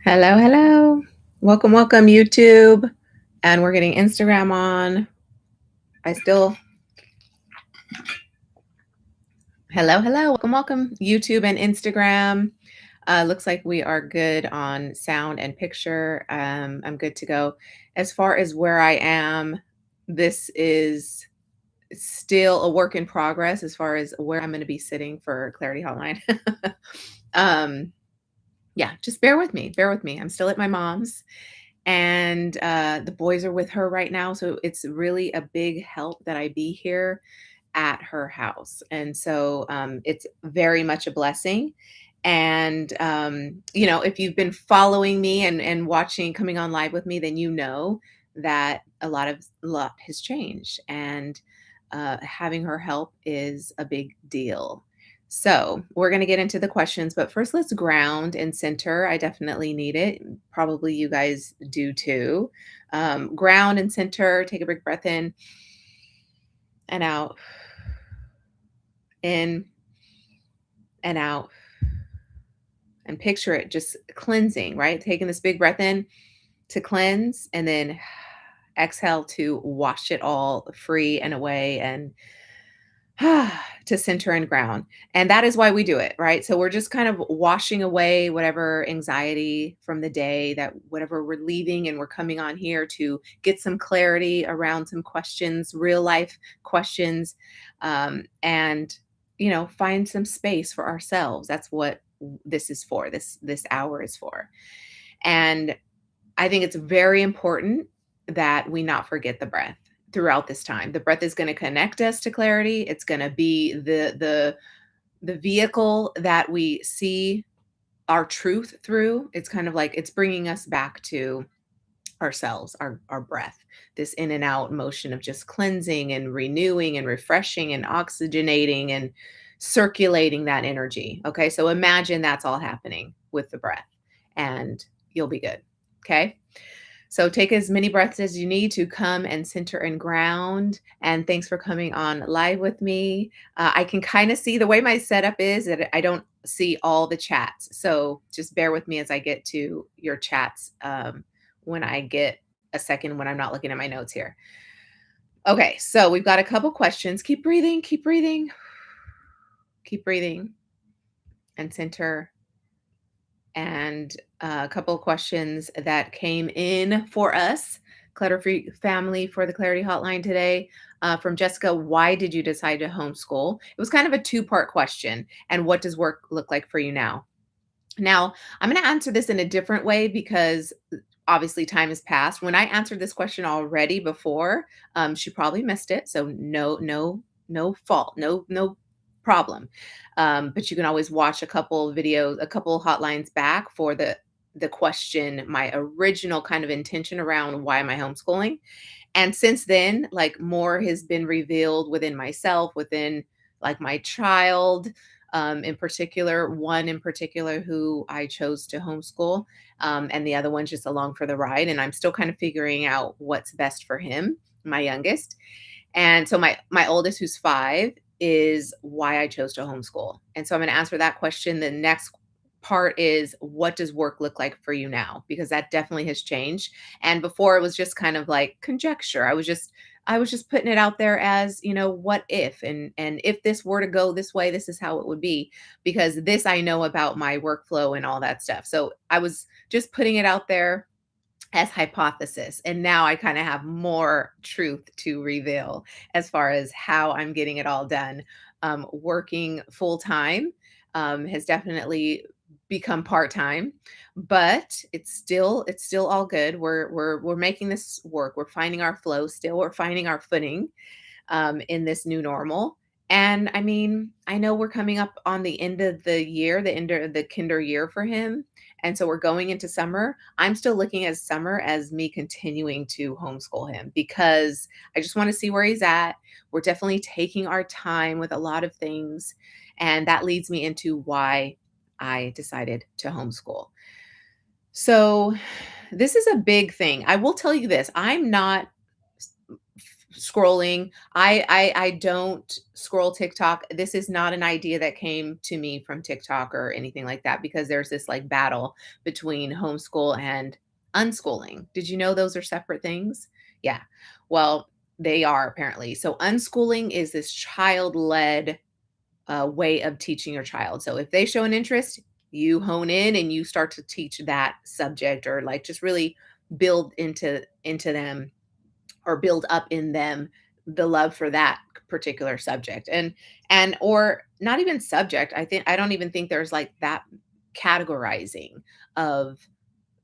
Hello, hello. Welcome, welcome, YouTube. And we're getting Instagram on. I still, hello, hello. Welcome, welcome, YouTube and Instagram. Looks like we are good on sound and picture. I'm good to go. As far as where I am, this is still a work in progress as far as where I'm going to be sitting for Clarity Hotline. um, yeah, just bear with me. Bear with me. I'm still at my mom's. And the boys are with her right now, so it's really a big help that I be here at her house. And so it's very much a blessing. And if you've been following me and watching, coming on live with me, then you know that a lot has changed, and having her help is a big deal. So we're going to get into the questions, but first let's ground and center. I definitely need it. Probably you guys do too. Ground and center. Take a big breath in and out, in and out, and picture it just cleansing, right? Taking this big breath in to cleanse, and then exhale to wash it all free and away, and to center and ground. And that is why we do it, right? So we're just kind of washing away whatever anxiety from the day, that whatever we're leaving, and we're coming on here to get some clarity around some questions, real life questions, and find some space for ourselves. That's what this is for. This hour is for. And I think it's very important that we not forget the breath throughout this time. The breath is going to connect us to clarity. It's going to be the vehicle that we see our truth through. It's kind of like it's bringing us back to ourselves, our breath, this in and out motion of just cleansing and renewing and refreshing and oxygenating and circulating that energy. Okay, so imagine that's all happening with the breath, and you'll be good. Okay. So take as many breaths as you need to come and center and ground. And thanks for coming on live with me. I can kind of see the way my setup is that I don't see all the chats. So just bear with me as I get to your chats when I get a second, when I'm not looking at my notes here. Okay, so we've got a couple questions. Keep breathing, keep breathing, keep breathing, and center. And a couple of questions that came in for us, Clutter Free Family, for the Clarity Hotline today. From Jessica, why did you decide to homeschool? It was kind of a two-part question. And what does work look like for you now? Now, I'm going to answer this in a different way because obviously time has passed. When I answered this question already before, she probably missed it. So no fault, no problem. But you can always watch a couple videos, a couple hotlines back for the question, my original kind of intention around why am I homeschooling. And since then, like, more has been revealed within myself, within like my child, in particular, one in particular who I chose to homeschool, and the other one's just along for the ride. And I'm still kind of figuring out what's best for him, my youngest. And so my oldest, who's 5, is why I chose to homeschool. And so I'm going to answer that question. The next part is, what does work look like for you now? Because that definitely has changed. And before, it was just kind of like conjecture. I was just putting it out there as, what if, and if this were to go this way, this is how it would be, because this I know about my workflow and all that stuff. So I was just putting it out there as hypothesis. And now I kind of have more truth to reveal as far as how I'm getting it all done. Working full time has definitely become part time, but it's still all good. We're making this work. We're finding our flow still. We're finding our footing in this new normal. And I mean, I know we're coming up on the end of the year, the end of the kinder year for him. And so we're going into summer. I'm still looking at summer as me continuing to homeschool him because I just want to see where he's at. We're definitely taking our time with a lot of things. And that leads me into why I decided to homeschool. So this is a big thing. I will tell you this. I'm not scrolling. I don't scroll TikTok. This is not an idea that came to me from TikTok or anything like that, because there's this like battle between homeschool and unschooling. Did you know those are separate things? Yeah. Well, they are apparently. So unschooling is this child-led way of teaching your child. So if they show an interest, you hone in and you start to teach that subject, or like just really build into them, or build up in them the love for that particular subject. And or not even subject. I don't even think there's like that categorizing of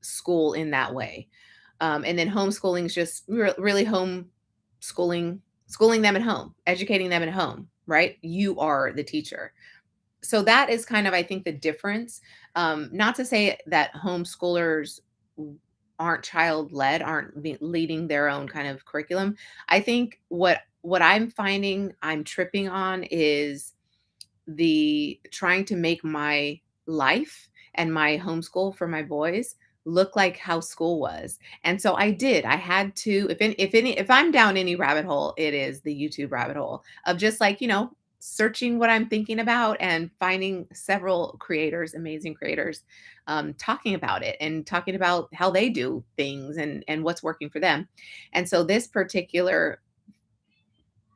school in that way. And then homeschooling is just really schooling them at home, educating them at home, right? You are the teacher. So that is kind of, I think, the difference. Not to say that homeschoolers aren't child led, aren't leading their own kind of curriculum. I think what I'm finding I'm tripping on is the trying to make my life and my homeschool for my boys look like how school was. And so I did. I had to, if I'm down any rabbit hole, it is the YouTube rabbit hole of just like, searching what I'm thinking about and finding several creators, amazing creators, talking about it and talking about how they do things and what's working for them. And so this particular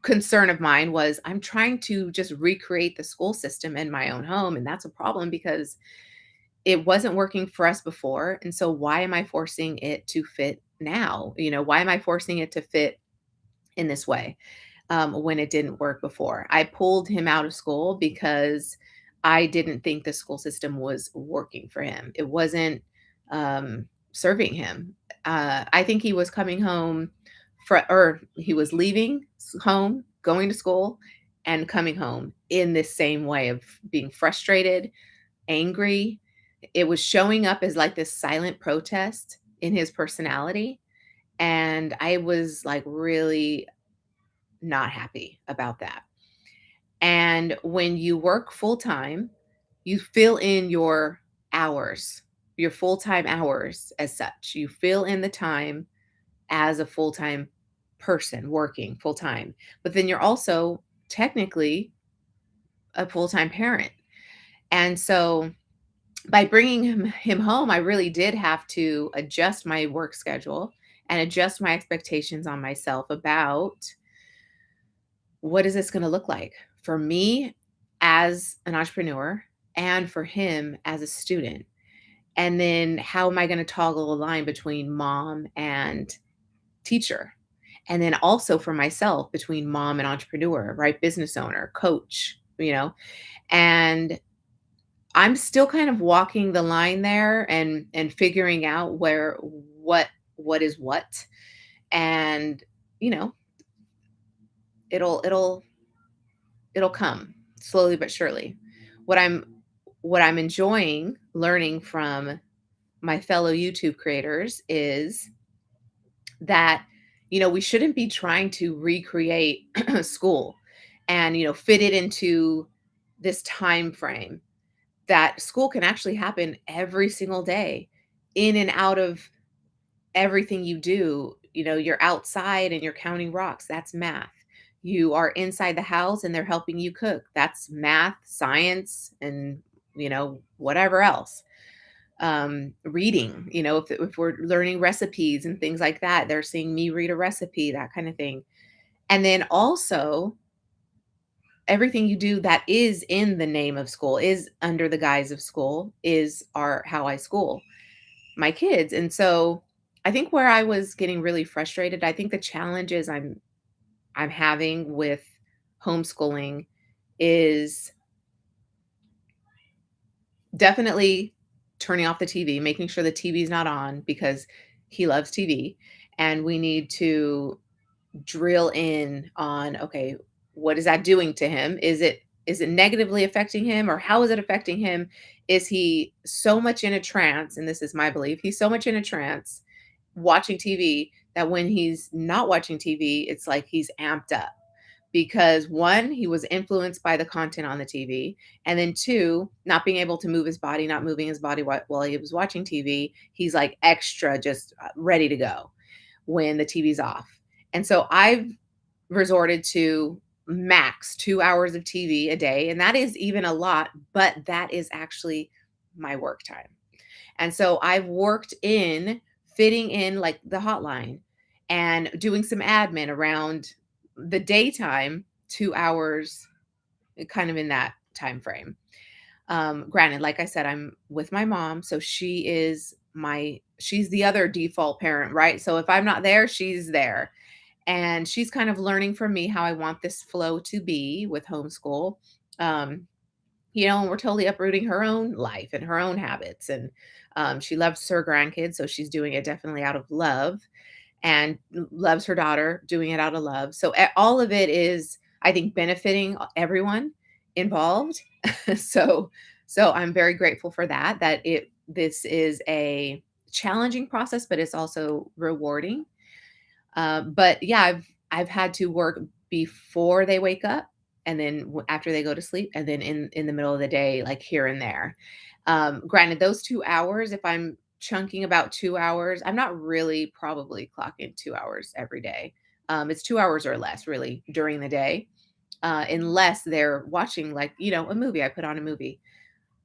concern of mine was I'm trying to just recreate the school system in my own home. And that's a problem because it wasn't working for us before. And so why am I forcing it to fit now? Why am I forcing it to fit in this way when it didn't work before? I pulled him out of school because I didn't think the school system was working for him. It wasn't serving him. I think he was coming home or he was leaving home, going to school, and coming home in this same way of being frustrated, angry. It was showing up as like this silent protest in his personality. And I was like really not happy about that. And when you work full time, you fill in your hours, your full time hours as such. You fill in the time as a full time person working full time. But then you're also technically a full time parent. And so by bringing him home, I really did have to adjust my work schedule and adjust my expectations on myself about what is this going to look like for me as an entrepreneur and for him as a student. And then how am I going to toggle a line between mom and teacher? And then also for myself between mom and entrepreneur, right? Business owner, coach. And I'm still kind of walking the line there and figuring out what is what. And you know, it'll it'll come slowly but surely. What I'm what I'm enjoying learning from my fellow YouTube creators is that we shouldn't be trying to recreate school and fit it into this time frame. That school can actually happen every single day, in and out of everything you do. You're outside and you're counting rocks, that's math. You are inside the house and they're helping you cook, that's math, science, and whatever else. Reading, if we're learning recipes and things like that, they're seeing me read a recipe, that kind of thing. And then also everything you do that is in the name of school, is under the guise of school, is our how I school my kids. And so I think where I was getting really frustrated, I think the challenges I'm having with homeschooling is definitely turning off the TV, making sure the TV is not on because he loves TV. And we need to drill in on, okay, what is that doing to him? Is it negatively affecting him, or how is it affecting him? Is he so much in a trance? And this is my belief. He's so much in a trance watching TV that when he's not watching TV, it's like he's amped up because one, he was influenced by the content on the TV. And then two, not being able to move his body, not moving his body while he was watching TV, he's like extra just ready to go when the TV's off. And so I've resorted to max 2 hours of TV a day. And that is even a lot, but that is actually my work time. And so I've worked in fitting in like the hotline and doing some admin around the daytime, 2 hours, kind of in that time frame. Granted, like I said, I'm with my mom, so she's the other default parent, right? So if I'm not there, she's there. And she's kind of learning from me how I want this flow to be with homeschool. Um, and we're totally uprooting her own life and her own habits. And she loves her grandkids, so she's doing it definitely out of love and loves her daughter, doing it out of love. So all of it is, I think, benefiting everyone involved. so so I'm very grateful for that. This is a challenging process, but it's also rewarding. But yeah, I've had to work before they wake up, and then after they go to sleep, and then in the middle of the day, like here and there. Granted, those 2 hours, if I'm chunking about 2 hours, I'm not really probably clocking 2 hours every day. It's 2 hours or less really during the day, unless they're watching like a movie. I put on a movie.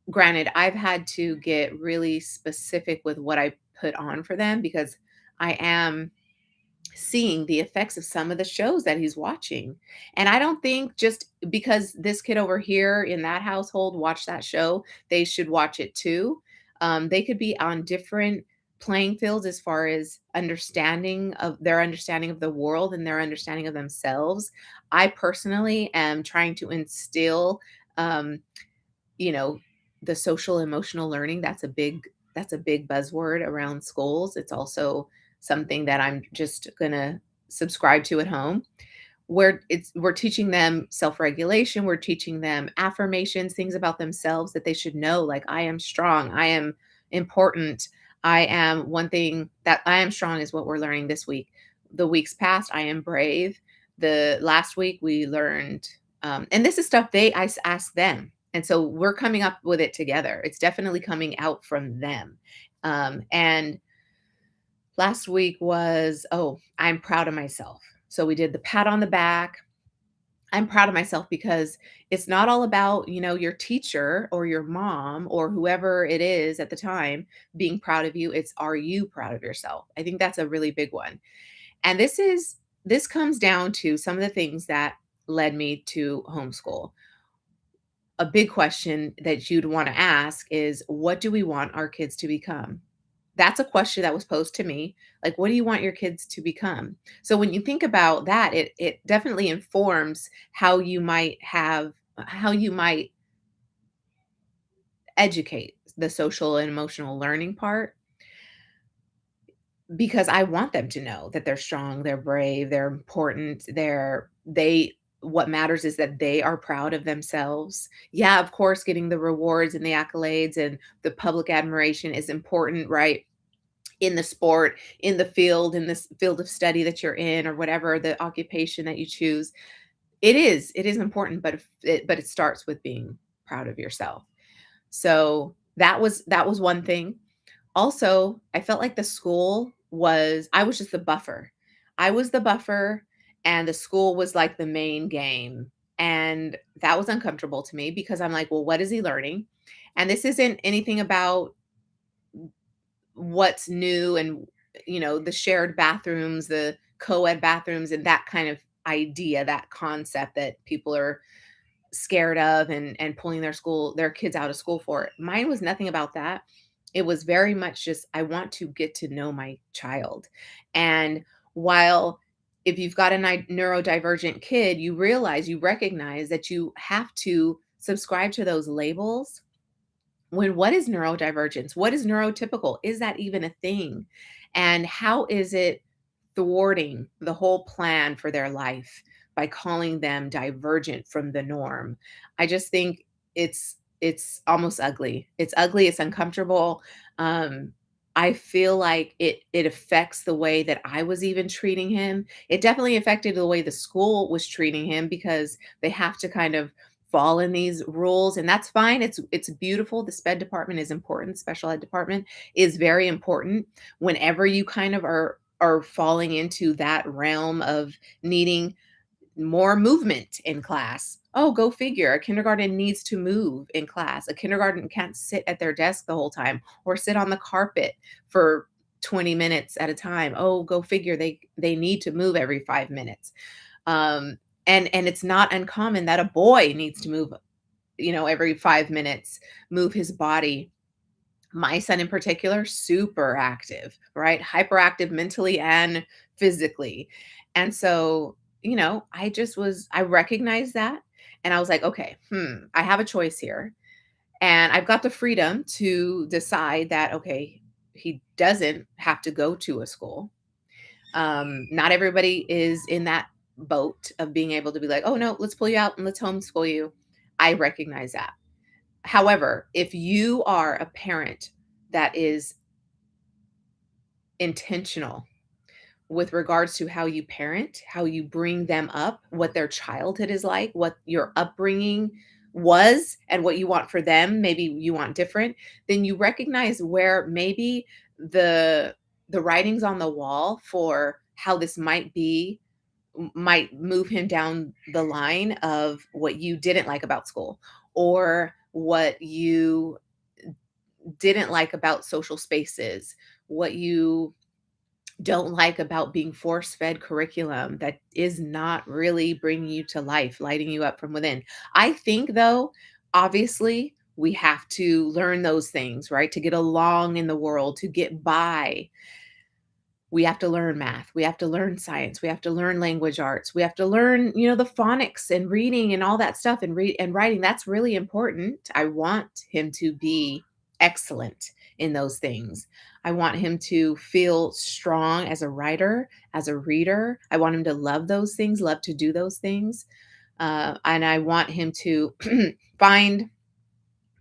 Granted, I've had to get really specific with what I put on for them because I am seeing the effects of some of the shows that he's watching. And I don't think just because this kid over here in that household watched that show, they should watch it too. They could be on different playing fields as far as understanding of the world and their understanding of themselves. I personally am trying to instill um, you know, the social emotional learning. That's a big buzzword around schools. It's also something that I'm just gonna subscribe to at home, where we're teaching them self-regulation, we're teaching them affirmations, things about themselves that they should know, like I am strong, I am important, I am one thing that I am strong is what we're learning this week. The weeks past, I am brave. The last week we learned, and this is stuff asked them. And so we're coming up with it together. It's definitely coming out from them. And last week was, oh, I'm proud of myself. So we did the pat on the back. I'm proud of myself because it's not all about, your teacher or your mom or whoever it is at the time being proud of you. It's, are you proud of yourself? I think that's a really big one. And this comes down to some of the things that led me to homeschool. A big question that you'd want to ask is, what do we want our kids to become? That's a question that was posed to me. Like, what do you want your kids to become? So when you think about that, it definitely informs how you might educate the social and emotional learning part, because I want them to know that they're strong, they're brave, they're important, what matters is that they are proud of themselves. Yeah, of course, getting the rewards and the accolades and the public admiration is important, right? In the sport, in this field of study that you're in, or whatever the occupation that you choose. It is important, but it starts with being proud of yourself. So that was one thing. Also, I felt like I was just the buffer. I was the buffer and the school was like the main game. And that was uncomfortable to me because I'm like, well, what is he learning? And this isn't anything about what's new and the shared bathrooms, the co-ed bathrooms, and that kind of idea, that concept that people are scared of and pulling their kids out of school for. Mine was nothing about that. It was very much just, I want to get to know my child. And while if you've got a neurodivergent kid, you recognize that you have to subscribe to those labels. What is neurodivergence? What is neurotypical? Is that even a thing? And how is it thwarting the whole plan for their life by calling them divergent from the norm? I just think it's almost ugly. It's ugly, it's uncomfortable. Um, I feel like it affects the way that I was even treating him. It definitely affected the way the school was treating him because they have to kind of fall in these rules, and that's fine. It's beautiful. The sped department is important. Special ed department is very important. Whenever you kind of are falling into that realm of needing more movement in class. Oh, go figure. A kindergarten needs to move in class. A kindergarten can't sit at their desk the whole time or sit on the carpet for 20 minutes at a time. Oh, go figure. They need to move every 5 minutes. Um and it's not uncommon that a boy needs to move, every 5 minutes, move his body. My son in particular, super active, right? Hyperactive mentally and physically. And so, I recognized that and I was like, okay, I have a choice here. And I've got the freedom to decide that, okay, he doesn't have to go to a school. Not everybody is in that boat of being able to be like, oh no, let's pull you out and let's homeschool you. I recognize that. However, if you are a parent that is intentional with regards to how you parent, how you bring them up, what their childhood is like, what your upbringing was, and what you want for them, maybe you want different, then you recognize where maybe the the writings on the wall for how this might move him down the line of what you didn't like about school or what you didn't like about social spaces, what you don't like about being force fed curriculum that is not really bringing you to life, lighting you up from within. I think, though, obviously, we have to learn those things, right? To get along in the world, to get by. We have to learn math. We have to learn science. We have to learn language arts. We have to learn, the phonics and reading and all that stuff and read and writing. That's really important. I want him to be excellent in those things. I want him to feel strong as a writer, as a reader. I want him to love those things, love to do those things. And I want him to find,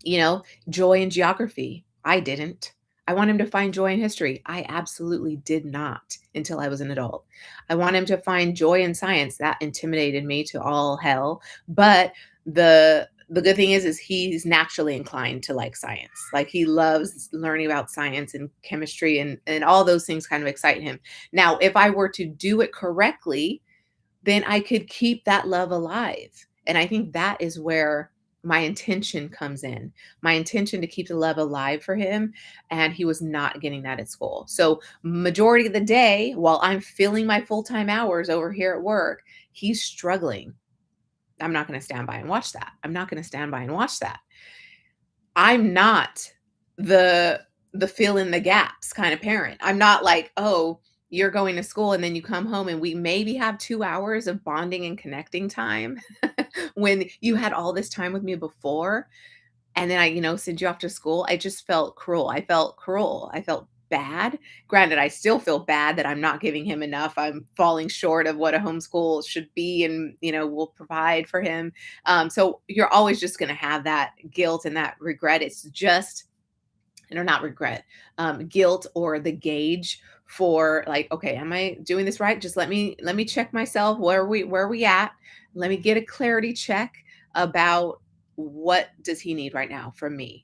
joy in geography. I didn't. I want him to find joy in history. I absolutely did not until I was an adult. I want him to find joy in science. That intimidated me to all hell. But the good thing is he's naturally inclined to like science. Like he loves learning about science and chemistry and all those things kind of excite him. Now, if I were to do it correctly, then I could keep that love alive. And I think that is where my intention comes in. My intention to keep the love alive for him. And he was not getting that at school. So, majority of the day, while I'm filling my full time hours over here at work, he's struggling. I'm not going to stand by and watch that. I'm not going to stand by and watch that. I'm not the fill in the gaps kind of parent. I'm not like, "Oh, you're going to school and then you come home and we maybe have 2 hours of bonding and connecting time when you had all this time with me before, and then I, send you off to school." I just felt cruel. I felt cruel. I felt bad. Granted, I still feel bad that I'm not giving him enough. I'm falling short of what a homeschool should be and, will provide for him. So you're always just going to have that guilt and that regret. It's just, or not regret, guilt or the gauge for like, okay, am I doing this right? Just let me check myself. Where are we at? Let me get a clarity check about what does he need right now from me.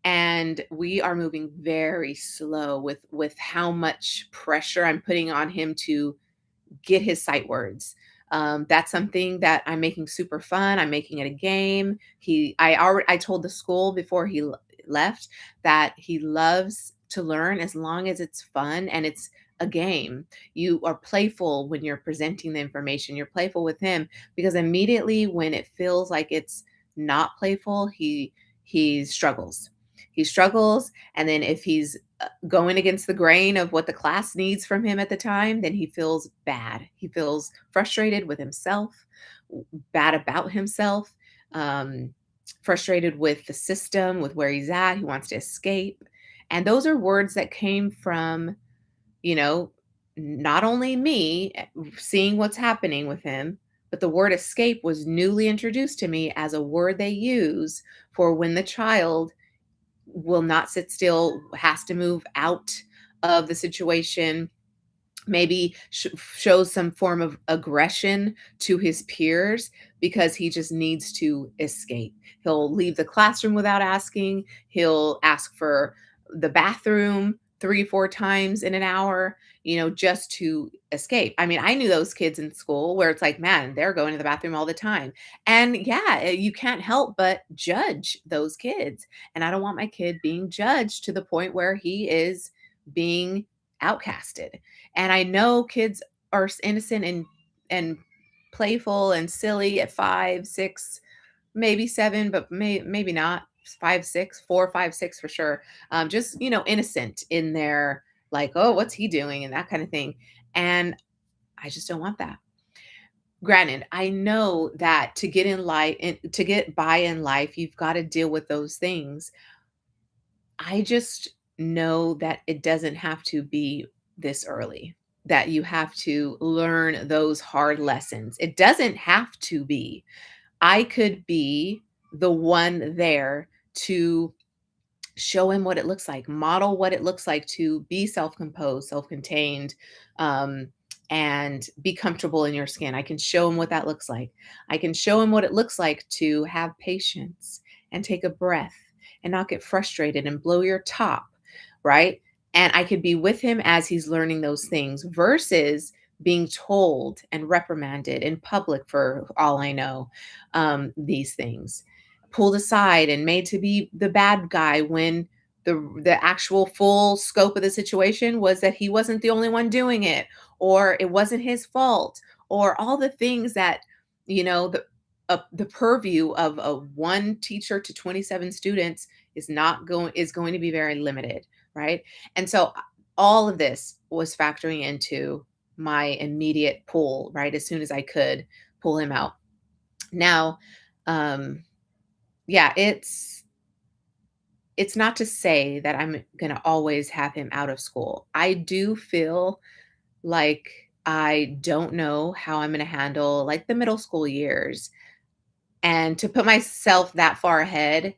And we are moving very slow with how much pressure I'm putting on him to get his sight words. That's something that I'm making super fun. I'm making it a game. I told the school before he left that he loves to learn as long as it's fun and it's a game. You are playful when you're presenting the information. You're playful with him because immediately when it feels like it's not playful, he struggles. He struggles, and then if he's going against the grain of what the class needs from him at the time, then he feels bad. He feels frustrated with himself, bad about himself, um, frustrated with the system, with where he's at. He wants to escape. And those are words that came from, you know, not only me seeing what's happening with him, but the word escape was newly introduced to me as a word they use for when the child will not sit still, has to move out of the situation, maybe shows some form of aggression to his peers because he just needs to escape. He'll leave the classroom without asking, he'll ask for the bathroom 3, 4 times in an hour, just to escape. I mean, I knew those kids in school where it's like, man, they're going to the bathroom all the time. And yeah, you can't help but judge those kids. And I don't want my kid being judged to the point where he is being outcasted. And I know kids are innocent and playful and silly at 5, 6, maybe 7, but maybe not 5, 6, 4, 5, 6 for sure. Just, innocent in their like, oh, what's he doing? And that kind of thing. And I just don't want that. Granted, I know that to get in life and to get by in life, you've got to deal with those things. I just know that it doesn't have to be this early, that you have to learn those hard lessons. It doesn't have to be. I could be the one there to show him what it looks like, model what it looks like to be self-composed, self-contained, um, and be comfortable in your skin. I can show him what that looks like. I can show him what it looks like to have patience and take a breath and not get frustrated and blow your top, right? And I could be with him as he's learning those things versus being told and reprimanded in public for all I know, these things, pulled aside and made to be the bad guy when the actual full scope of the situation was that he wasn't the only one doing it, or it wasn't his fault, or all the things that the purview of a one teacher to 27 students is going to be very limited, right? And so all of this was factoring into my immediate pull, right? As soon as I could pull him out. Now, um, yeah, it's not to say that I'm gonna always have him out of school. I do feel like I don't know how I'm gonna handle like the middle school years. And to put myself that far ahead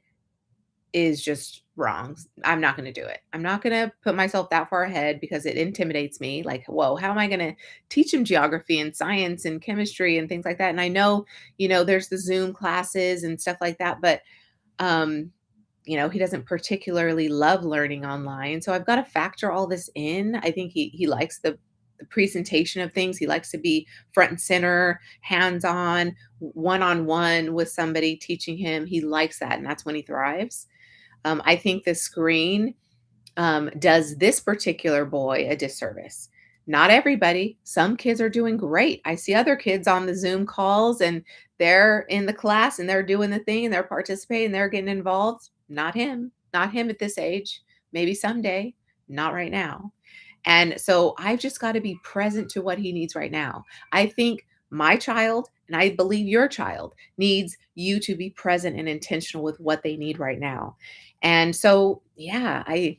is just wrong. I'm not gonna do it. I'm not gonna put myself that far ahead because it intimidates me. Like, whoa, how am I gonna teach him geography and science and chemistry and things like that? And I know, there's the Zoom classes and stuff like that, but um he doesn't particularly love learning online. So I've got to factor all this in. I think he likes the presentation of things. He likes to be front and center, hands-on, one-on-one with somebody teaching him. He likes that, and that's when he thrives. I think the screen does this particular boy a disservice. Not everybody. Some kids are doing great. I see other kids on the Zoom calls and they're in the class and they're doing the thing and they're participating, they're getting involved. Not him. Not him at this age. Maybe someday, not right now. And so I've just got to be present to what he needs right now. I think my child, and I believe your child, needs you to be present and intentional with what they need right now. And so, yeah, I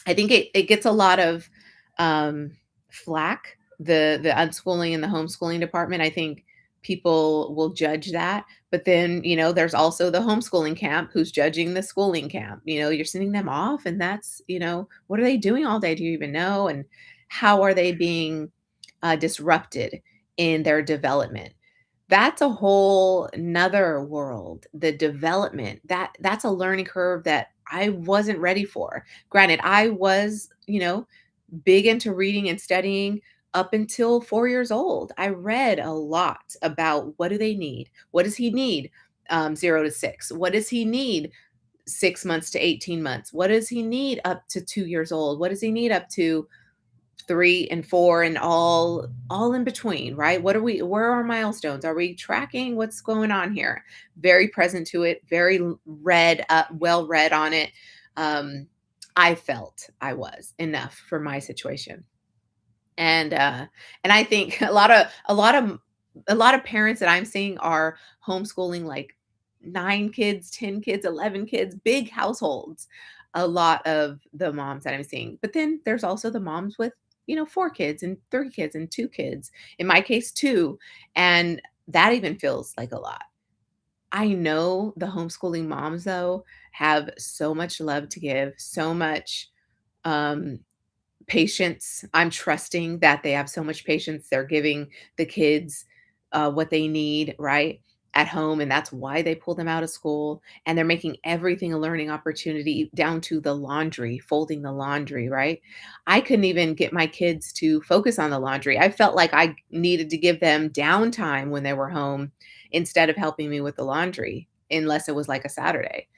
think it gets a lot of flack, the unschooling and the homeschooling department. I think people will judge that, but then there's also the homeschooling camp who's judging the schooling camp. You're sending them off, and that's what are they doing all day? Do you even know? And how are they being disrupted in their development? That's a whole another world. The development, that's a learning curve that I wasn't ready for. Granted, I was, big into reading and studying up until 4 years old. I read a lot about what do they need? What does he need? 0 to 6. What does he need? 6 months to 18 months. What does he need up to 2 years old? What does he need up to 3 and 4 and all in between, right? Where are our milestones? Are we tracking what's going on here? Very present to it, very well read on it. Um, I felt I was enough for my situation. And I think a lot of parents that I'm seeing are homeschooling like 9 kids, 10 kids, 11 kids, big households. A lot of the moms that I'm seeing. But then there's also the moms with, 4 kids and 3 kids and 2 kids. In my case, 2, and that even feels like a lot. I know the homeschooling moms though have so much love to give, so much um patience. I'm trusting that they have so much patience. They're giving the kids what they need, right? at home, and that's why they pulled them out of school, and they're making everything a learning opportunity down to the laundry, folding the laundry, right? I couldn't even get my kids to focus on the laundry. I felt like I needed to give them downtime when they were home instead of helping me with the laundry, unless it was like a Saturday.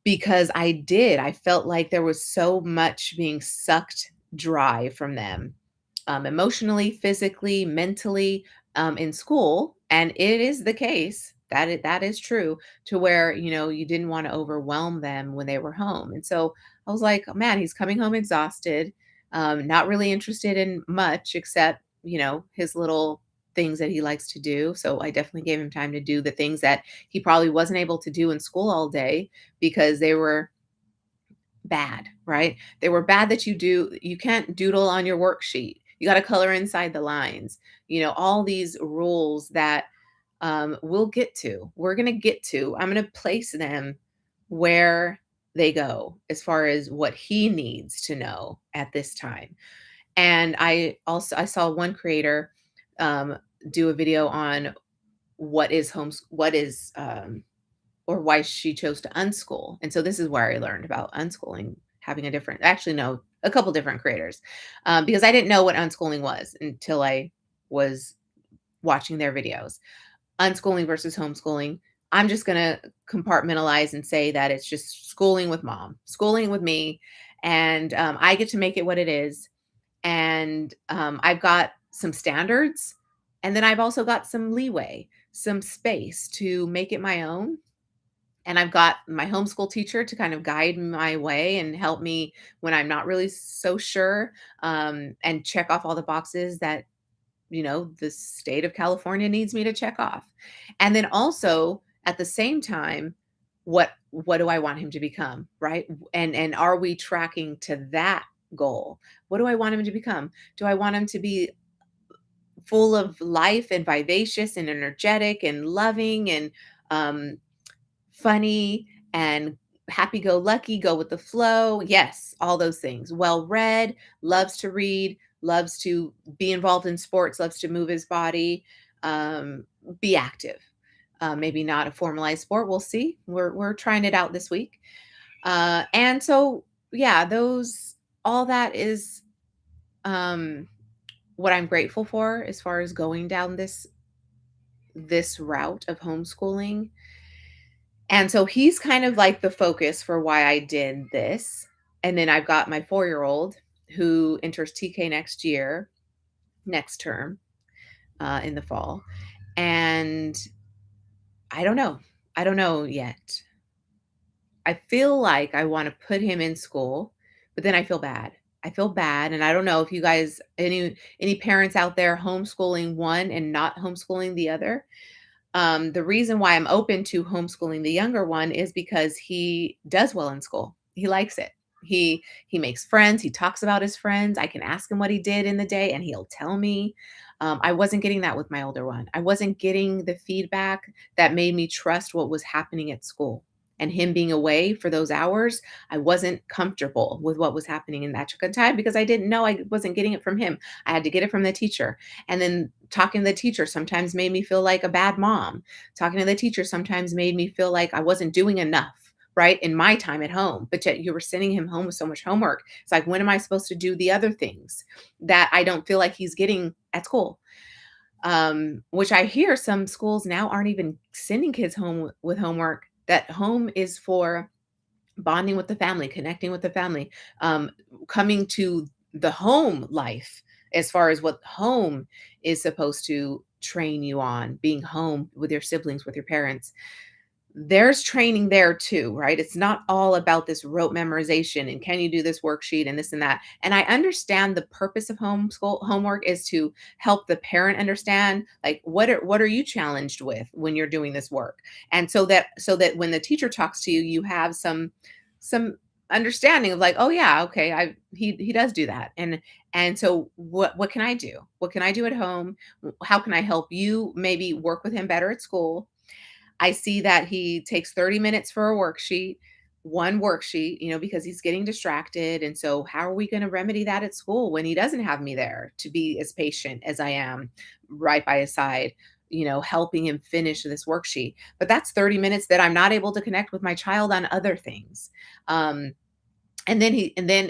Because I felt like there was so much being sucked dry from them, emotionally, physically, mentally, in school, and it is the case that is true to where, you didn't wanna overwhelm them when they were home, and so I was like, "Oh, man, he's coming home exhausted, not really interested in much except, his little things that he likes to do." So I definitely gave him time to do the things that he probably wasn't able to do in school all day because they were bad, right? They were bad that you can't doodle on your worksheet. You got to color inside the lines. All these rules that we'll get to. We're going to get to. I'm going to place them where they go as far as what he needs to know at this time. And I saw one creator um, do a video on what is or why she chose to unschool. And so this is where I learned about unschooling, having a different, actually, no, a couple different creators, because I didn't know what unschooling was until I was watching their videos. Unschooling versus homeschooling. I'm just going to compartmentalize and say that it's just schooling with mom, schooling with me. And I get to make it what it is. And I've got some standards. And then I've also got some leeway, some space to make it my own, and I've got my homeschool teacher to kind of guide my way and help me when I'm not really so sure, and check off all the boxes that, the state of California needs me to check off. And then also at the same time, what do I want him to become, right? And are we tracking to that goal? What do I want him to become? Do I want him to be full of life and vivacious and energetic and loving and um, funny and happy go lucky, go with the flow? Yes, all those things. Well read, loves to read, loves to be involved in sports, loves to move his body, be active. Maybe not a formalized sport. We'll see. We're trying it out this week. And so yeah, those all that is um what I'm grateful for as far as going down this route of homeschooling. And so he's kind of like the focus for why I did this. And then I've got my 4-year-old who enters TK next year, next term, in the fall. And I don't know. I don't know yet. I feel like I want to put him in school, but then I feel bad. I feel bad. And I don't know if you guys, any parents out there homeschooling one and not homeschooling the other. The reason why I'm open to homeschooling the younger one is because he does well in school. He likes it. He makes friends. He talks about his friends. I can ask him what he did in the day, and he'll tell me. I wasn't getting that with my older one. I wasn't getting the feedback that made me trust what was happening at school. And him being away for those hours, I wasn't comfortable with what was happening in that chunk of time because I didn't know I wasn't getting it from him. I had to get it from the teacher. And then talking to the teacher sometimes made me feel like a bad mom. Talking to the teacher sometimes made me feel like I wasn't doing enough, right? In my time at home, but yet you were sending him home with so much homework. It's like, when am I supposed to do the other things that I don't feel like he's getting at school? Which I hear some schools now aren't even sending kids home with homework, that home is for bonding with the family, connecting with the family, coming to the home life as far as what home is supposed to train you on, being home with your siblings, with your parents. There's training there too, right? It's not all about this rote memorization and can you do this worksheet and this and that. And I understand the purpose of homeschool homework is to help the parent understand, like, what are you challenged with when you're doing this work? And so that when the teacher talks to you, you have some understanding of, like, oh yeah, okay, he does do that. And so what can I do? What can I do at home? How can I help you maybe work with him better at school? I see that he takes 30 minutes for a worksheet, one worksheet, because he's getting distracted. And so, how are we going to remedy that at school when he doesn't have me there to be as patient as I am right by his side? helping him finish this worksheet. But that's 30 minutes that I'm not able to connect with my child on other things. Um, and then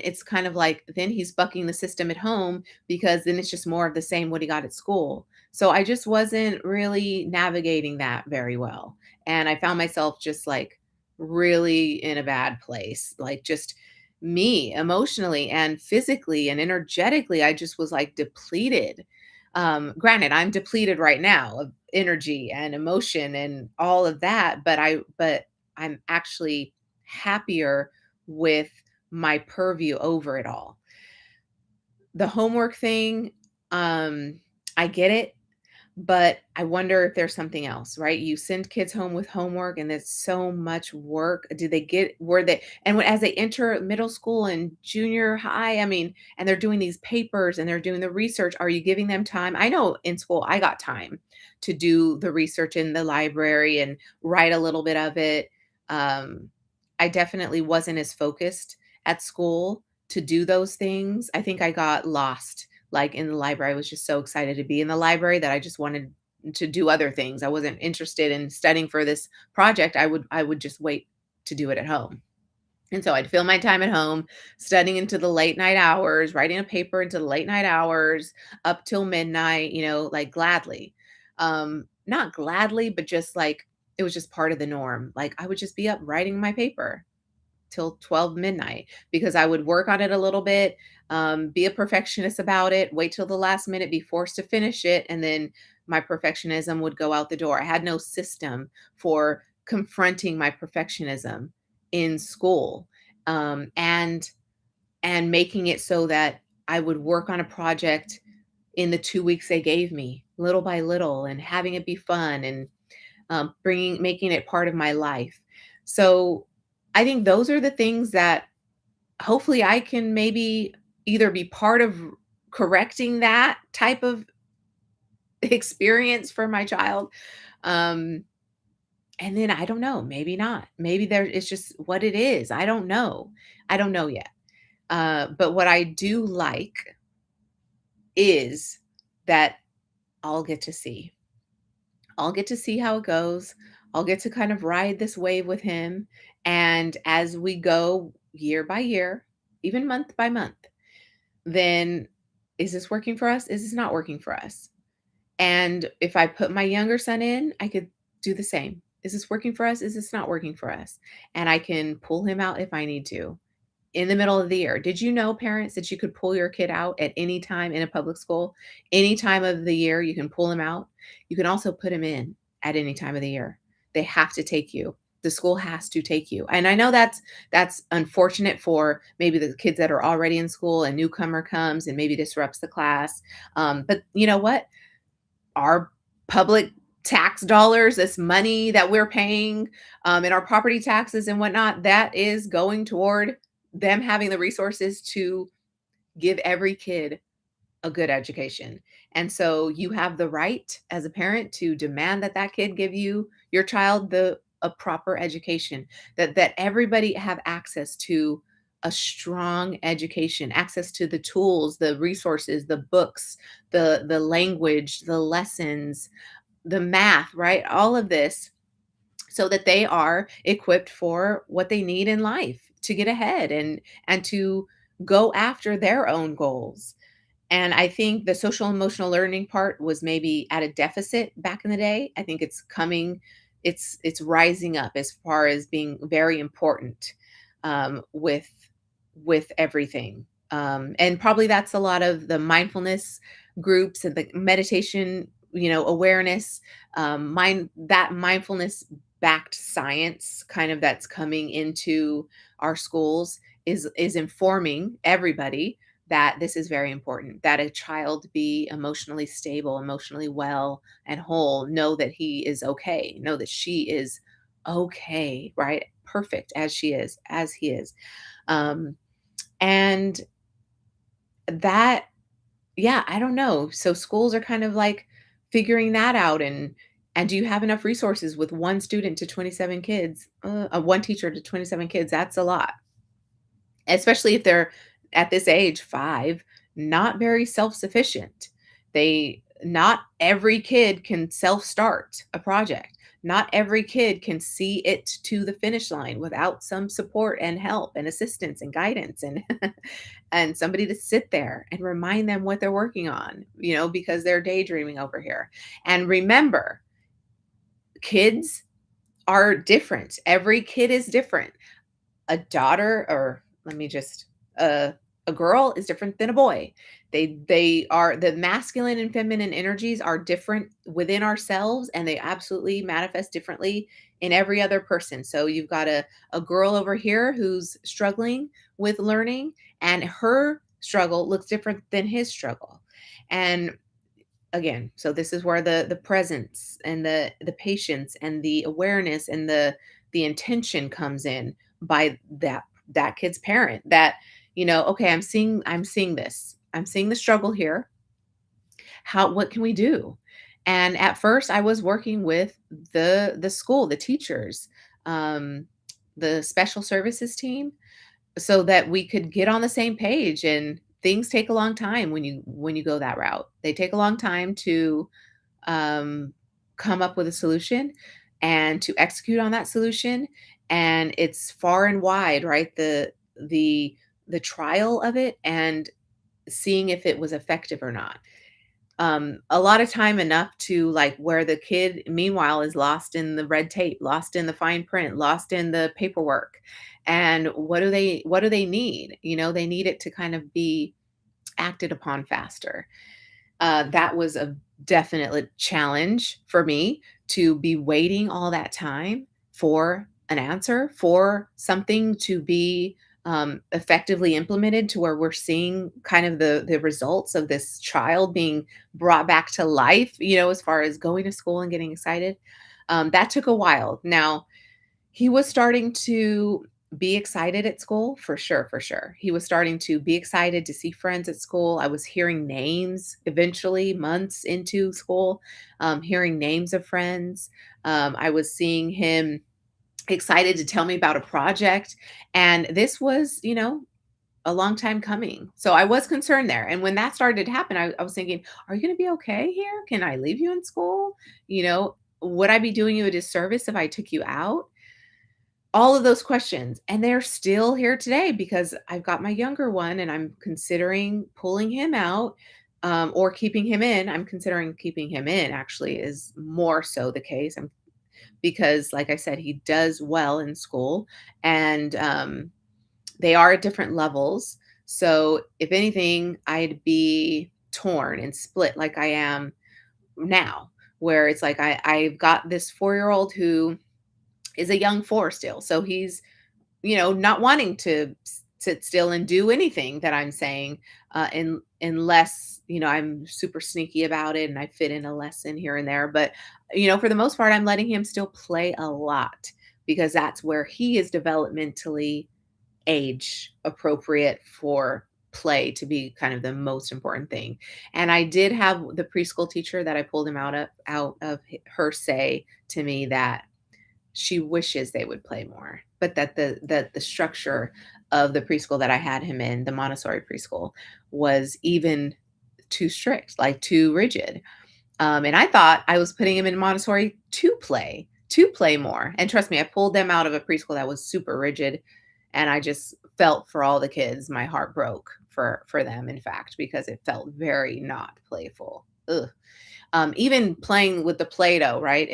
it's kind of like then he's bucking the system at home because then it's just more of the same what he got at school. So I just wasn't really navigating that very well. And I found myself just like really in a bad place. Like just me emotionally and physically and energetically, I just was like depleted. Granted, I'm depleted right now of energy and emotion and all of that, but I'm actually happier with my purview over it all. The homework thing, I get it, but I wonder if there's something else, right? You send kids home with homework and it's so much work. Do they get where they and when, as they enter middle school and junior high, I mean, and they're doing these papers and they're doing the research, are you giving them time? I know in school I got time to do the research in the library and write a little bit of it. Um, I definitely wasn't as focused at school to do those things. I think I got lost like in the library. I was just so excited to be in the library that I just wanted to do other things. I wasn't interested in studying for this project. I would just wait to do it at home. And so I'd fill my time at home, studying into the late night hours, writing a paper into the late night hours, up till midnight, like gladly. Not gladly, but just like it was just part of the norm. Like I would just be up writing my paper till 12 midnight because I would work on it a little bit, be a perfectionist about it, wait till the last minute, be forced to finish it, and then my perfectionism would go out the door. I had no system for confronting my perfectionism in school, and making it so that I would work on a project in the 2 weeks they gave me, little by little, and having it be fun and bringing making it part of my life. So I think those are the things that hopefully I can maybe either be part of correcting that type of experience for my child. Um, and then I don't know, maybe not. Maybe there it's just what it is. I don't know. I don't know yet. But what I do like is that I'll get to see. I'll get to see how it goes. I'll get to kind of ride this wave with him. And as we go year by year, even month by month, then is this working for us? Is this not working for us? And if I put my younger son in, I could do the same. Is this working for us? Is this not working for us? And I can pull him out if I need to in the middle of the year. Did you know, parents, that you could pull your kid out at any time in a public school? Any time of the year, you can pull him out. You can also put him in at any time of the year. They have to take you. The school has to take you. And I know that's unfortunate for maybe the kids that are already in school and newcomer comes and maybe disrupts the class. But you know what? Our public tax dollars, this money that we're paying, and our property taxes and whatnot, that is going toward them having the resources to give every kid a good education. And so you have the right as a parent to demand that that kid give your child the a proper education, that everybody have access to a strong education, access to the tools, the resources, the books, the language, the lessons, the math, right? All of this so that they are equipped for what they need in life to get ahead and to go after their own goals. And I think the social emotional learning part was maybe at a deficit back in the day. I think it's rising up as far as being very important, with everything. And probably that's a lot of the mindfulness groups and the meditation, awareness, that mindfulness backed science kind of that's coming into our schools is informing everybody that this is very important, that a child be emotionally stable, emotionally well and whole, know that he is okay, know that she is okay, right? Perfect as she is, as he is. Um, and that, yeah, I don't know. So schools are kind of like figuring that out and do you have enough resources with one student to 27 kids? One teacher to 27 kids, that's a lot. Especially if they're at this age, 5, not very self-sufficient. They Not every kid can self-start a project. Not every kid can see it to the finish line without some support and help and assistance and guidance and and somebody to sit there and remind them what they're working on, because they're daydreaming over here. And remember, kids are different. Every kid is different. A daughter, or let me just a girl is different than a boy. They are, the masculine and feminine energies are different within ourselves, and they absolutely manifest differently in every other person. So you've got a girl over here who's struggling with learning, and her struggle looks different than his struggle. And again, so this is where the presence and the patience and the awareness and the intention comes in by that kid's parent, that, okay, I'm seeing this, I'm seeing the struggle here. What can we do? And at first I was working with the school, the teachers, um the special services team, so that we could get on the same page. And things take a long time when you go that route. They take a long time to um, come up with a solution and to execute on that solution. And it's far and wide, right? The trial of it and seeing if it was effective or not. A lot of time enough to, like, where the kid meanwhile is lost in the red tape, lost in the fine print, lost in the paperwork. And what do they need? They need it to kind of be acted upon faster. That was a definite challenge for me, to be waiting all that time for an answer, for something to be effectively implemented, to where we're seeing kind of the results of this child being brought back to life, as far as going to school and getting excited. That took a while. Now, he was starting to be excited at school, for sure, for sure. He was starting to be excited to see friends at school. I was hearing names eventually, months into school, hearing names of friends. I was seeing him excited to tell me about a project. And this was, a long time coming. So I was concerned there. And when that started to happen, I was thinking, are you going to be okay here? Can I leave you in school? Would I be doing you a disservice if I took you out? All of those questions, and they're still here today, because I've got my younger one and I'm considering pulling him out, or keeping him in. I'm considering keeping him in, actually, is more so the case. Because, like I said, he does well in school, and they are at different levels. So if anything, I'd be torn and split like I am now, where it's like I've got this 4-year-old who is a young four still. So he's, not wanting to sit still and do anything that I'm saying, unless, I'm super sneaky about it and I fit in a lesson here and there. But, for the most part, I'm letting him still play a lot, because that's where he is developmentally age appropriate for play to be kind of the most important thing. And I did have the preschool teacher that I pulled him out of her say to me that she wishes they would play more, but that the structure of the preschool that I had him in, the Montessori preschool, was even too strict, like too rigid. And I thought I was putting him in Montessori to play more. And trust me, I pulled them out of a preschool that was super rigid, and I just felt for all the kids. My heart broke for them, in fact, because it felt very not playful. Ugh. Even playing with the Play-Doh, right?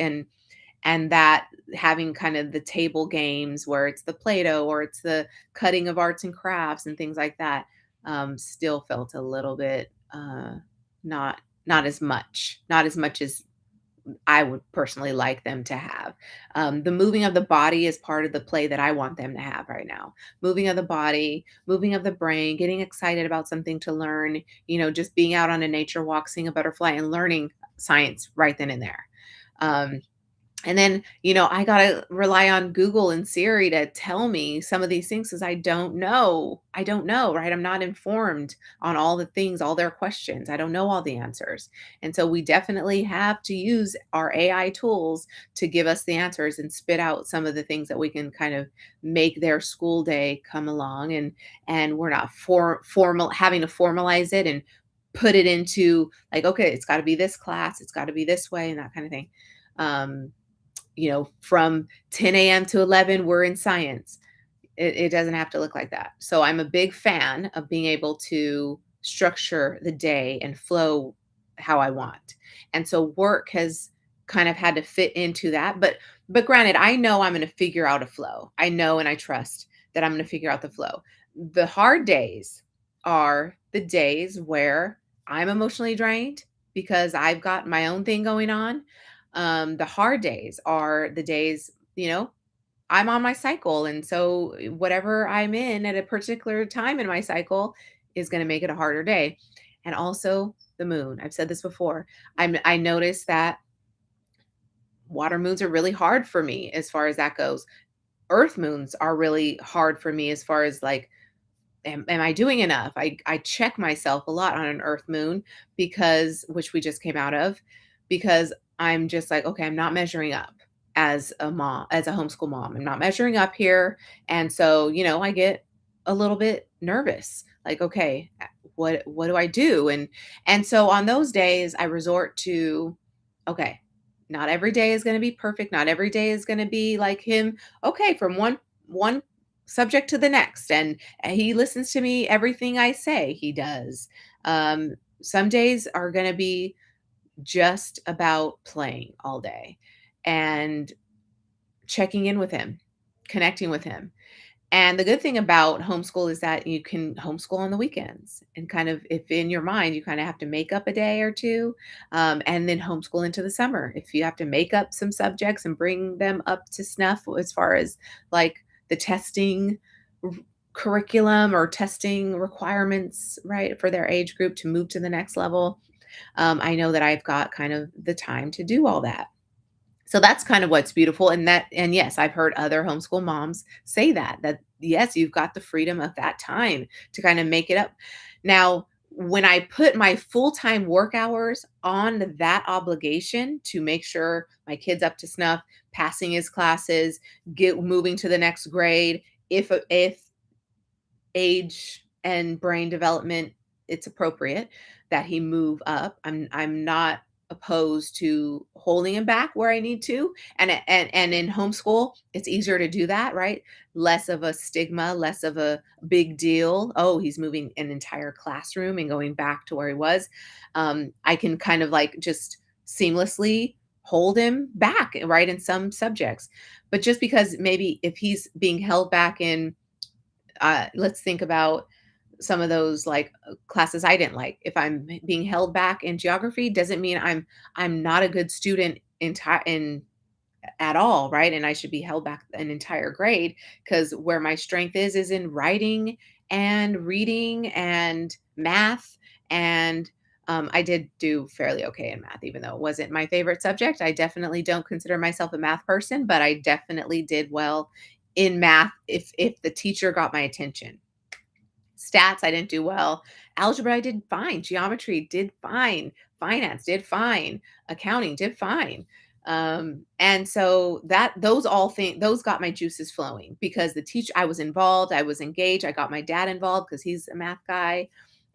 And that having kind of the table games where it's the Play-Doh or it's the cutting of arts and crafts and things like that, still felt a little bit, not as much as I would personally like them to have. The moving of the body is part of the play that I want them to have right now. Moving of the body, moving of the brain, getting excited about something to learn, just being out on a nature walk, seeing a butterfly and learning science right then and there. Um, and then, I gotta rely on Google and Siri to tell me some of these things, because I don't know. I don't know, right? I'm not informed on all the things, all their questions. I don't know all the answers. And so we definitely have to use our AI tools to give us the answers and spit out some of the things that we can kind of make their school day come along, and we're not formal having to formalize it and put it into like, okay, it's got to be this class, it's got to be this way, and that kind of thing. Um, from 10 a.m. to 11, we're in science. It doesn't have to look like that. So I'm a big fan of being able to structure the day and flow how I want. And so work has kind of had to fit into that. But granted, I know I'm going to figure out a flow. I know and I trust that I'm going to figure out the flow. The hard days are the days where I'm emotionally drained because I've got my own thing going on. The hard days are the days, I'm on my cycle, and so whatever I'm in at a particular time in my cycle is gonna make it a harder day. And also the moon. I've said this before. I noticed that water moons are really hard for me as far as that goes. Earth moons are really hard for me as far as like, am I doing enough? I check myself a lot on an earth moon because which we just came out of, because I'm just like, okay, I'm not measuring up as a mom, as a homeschool mom. I'm not measuring up here. And so, I get a little bit nervous. Like, okay, what do I do? And so on those days I resort to, okay, not every day is going to be perfect. Not every day is going to be like him. Okay, from one subject to the next. And he listens to me, everything I say, he does. Some days are going to be just about playing all day and checking in with him, connecting with him. And the good thing about homeschool is that you can homeschool on the weekends and kind of, if in your mind, you kind of have to make up a day or two, and then homeschool into the summer. If you have to make up some subjects and bring them up to snuff as far as like the testing r- curriculum or testing requirements, right, for their age group to move to the next level, I know that I've got kind of the time to do all that. So that's kind of what's beautiful, and yes, I've heard other homeschool moms say that yes, you've got the freedom of that time to kind of make it up. Now, when I put my full-time work hours on that obligation to make sure my kid's up to snuff, passing his classes, get moving to the next grade, if age and brain development, it's appropriate that he move up. I'm not opposed to holding him back where I need to. And in homeschool, it's easier to do that, right? Less of a stigma, less of a big deal. Oh, he's moving an entire classroom and going back to where he was. I can kind of like just seamlessly hold him back, right, in some subjects. But just because maybe if he's being held back in let's think about some of those like classes I didn't like. If I'm being held back in geography, doesn't mean I'm not a good student in at all, right? And I should be held back an entire grade because where my strength is in writing and reading and math. And I did do fairly okay in math, even though it wasn't my favorite subject. I definitely don't consider myself a math person, but I definitely did well in math if the teacher got my attention. Stats, I didn't do well. Algebra, I did fine. Geometry did fine. Finance did fine. Accounting did fine. And so that those got my juices flowing because the teacher, I was involved, I was engaged. I got my dad involved because he's a math guy.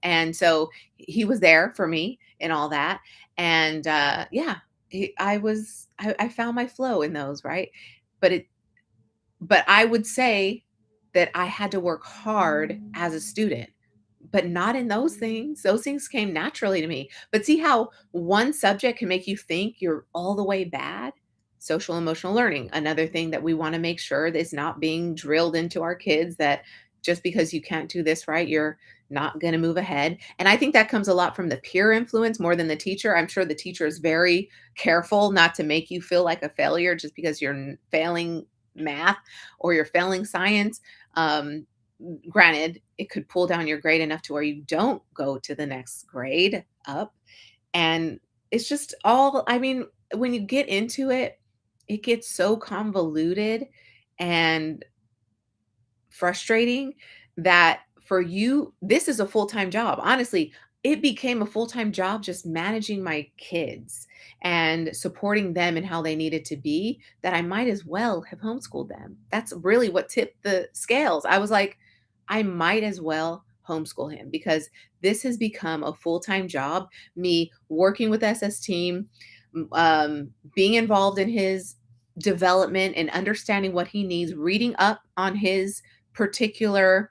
And so he was there for me and all that. And yeah, I found my flow in those, right? But but I would say that I had to work hard as a student, but not in those things. Those things came naturally to me. But see how one subject can make you think you're all the way bad? Social emotional learning, another thing that we want to make sure is not being drilled into our kids that just because you can't do this right, you're not going to move ahead. And I think that comes a lot from the peer influence more than the teacher. I'm sure the teacher is very careful not to make you feel like a failure just because you're failing math or you're failing science. Um, Granted, it could pull down your grade enough to where you don't go to the next grade up. And it's just all, I mean, when you get into it, it gets so convoluted and frustrating that for you, this is a full-time job. Honestly, it became a full-time job just managing my kids and supporting them and how they needed to be, that I might as well have homeschooled them. That's really what tipped the scales. I was like, I might as well homeschool him because this has become a full-time job. Me working with SS team, being involved in his development and understanding what he needs, reading up on his particular,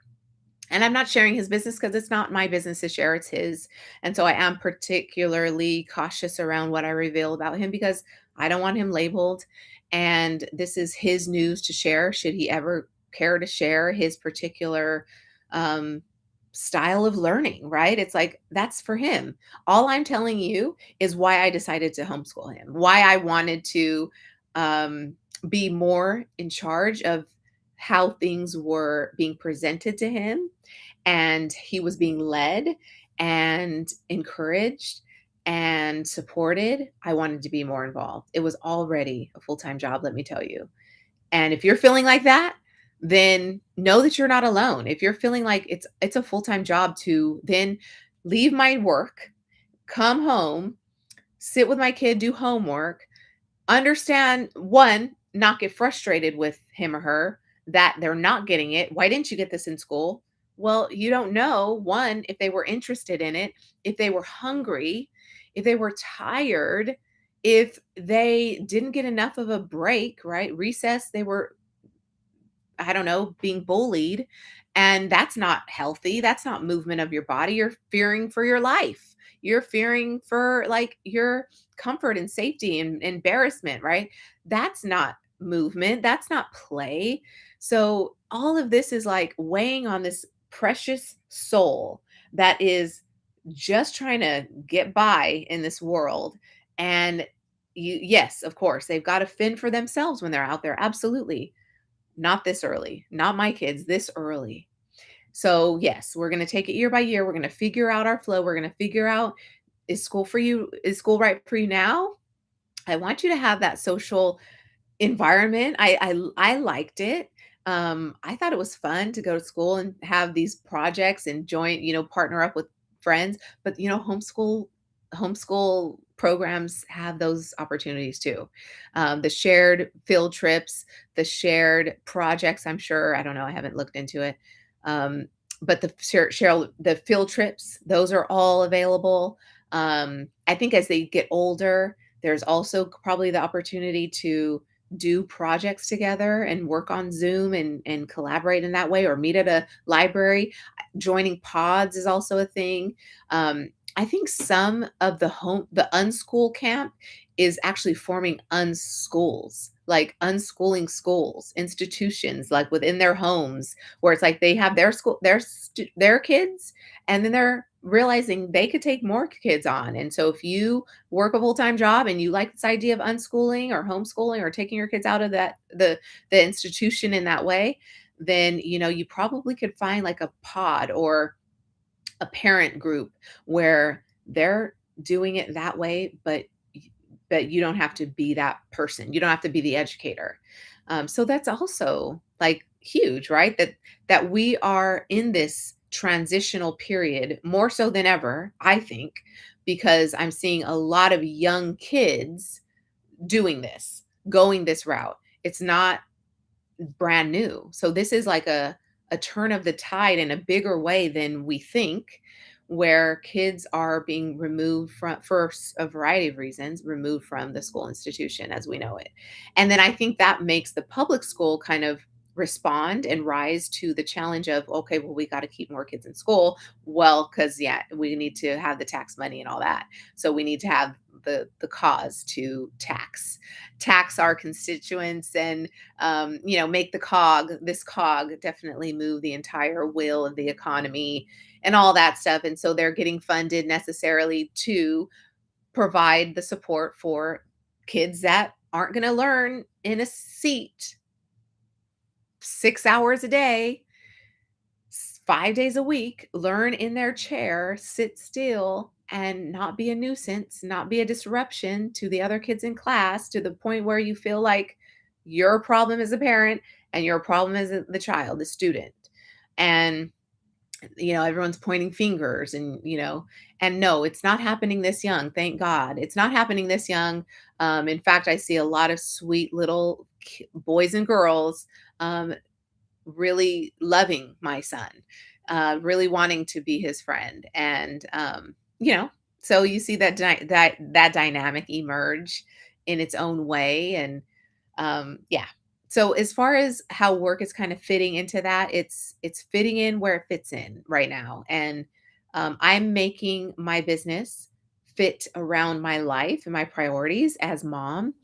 and I'm not sharing his business because it's not my business to share, it's his. And so I am particularly cautious around what I reveal about him because I don't want him labeled. And this is his news to share, should he ever care to share his particular um, style of learning, right? It's like that's for him. All I'm telling you is why I decided to homeschool him, why I wanted to um, be more in charge of how things were being presented to him, and he was being led and encouraged and supported. I wanted to be more involved. It was already a full-time job, let me tell you. And if you're feeling like that, then know that you're not alone. If you're feeling like it's a full-time job to then leave my work, come home, sit with my kid, do homework, understand, one, not get frustrated with him or her that they're not getting it. Why didn't you get this in school? Well, you don't know, one, if they were interested in it, if they were hungry, if they were tired, if they didn't get enough of a break, right? Recess, they were, I don't know, being bullied. And that's not healthy. That's not movement of your body. You're fearing for your life. You're fearing for like your comfort and safety and embarrassment, right? That's not movement. That's not play. So all of this is like weighing on this precious soul that is just trying to get by in this world. And yes, of course, they've got to fend for themselves when they're out there. Absolutely, not this early, not my kids this early. So, yes, we're going to take it year by year. We're going to figure out our flow. We're going to figure out, is school for you? Is school right for you now? I want you to have that social environment. I liked it. I thought it was fun to go to school and have these projects and join, partner up with friends. But homeschool programs have those opportunities too. The shared field trips, the shared projects. I'm sure. I don't know. I haven't looked into it. Um, but the field trips, those are all available. I think as they get older, there's also probably the opportunity to do projects together and work on Zoom and collaborate in that way, or meet at a library. Joining pods is also a thing. I think some of the unschool camp is actually forming unschools, like unschooling schools, institutions, like within their homes, where it's like they have their school, their kids, and then they're realizing they could take more kids on. And so if you work a full-time job and you like this idea of unschooling or homeschooling or taking your kids out of the institution in that way, then you probably could find like a pod or a parent group where they're doing it that way, but you don't have to be that person. You don't have to be the educator. So that's also like huge, right? That we are in this transitional period more so than ever, I think, because I'm seeing a lot of young kids doing this, going this route. It's not brand new. So this is like a turn of the tide in a bigger way than we think, where kids are being removed from, for a variety of reasons, removed from the school institution as we know it. And then I think that makes the public school kind of respond and rise to the challenge of, okay, well, we got to keep more kids in school. Well, because yeah, we need to have the tax money and all that. So we need to have the cause to tax our constituents and make this cog definitely move the entire wheel of the economy and all that stuff. And so they're getting funded necessarily to provide the support for kids that aren't going to learn in a seat 6 hours a day, 5 days a week, learn in their chair, sit still, and not be a nuisance, not be a disruption to the other kids in class, to the point where you feel like your problem as a parent and your problem as the child, the student. And everyone's pointing fingers and no, it's not happening this young. Thank God. It's not happening this young. In fact, I see a lot of sweet little boys and girls really loving my son. really wanting to be his friend. And, you know, so you see that dynamic emerge in its own way. And yeah. So as far as how work is kind of fitting into that, it's fitting in where it fits in right now. And I'm making my business fit around my life and my priorities as mom,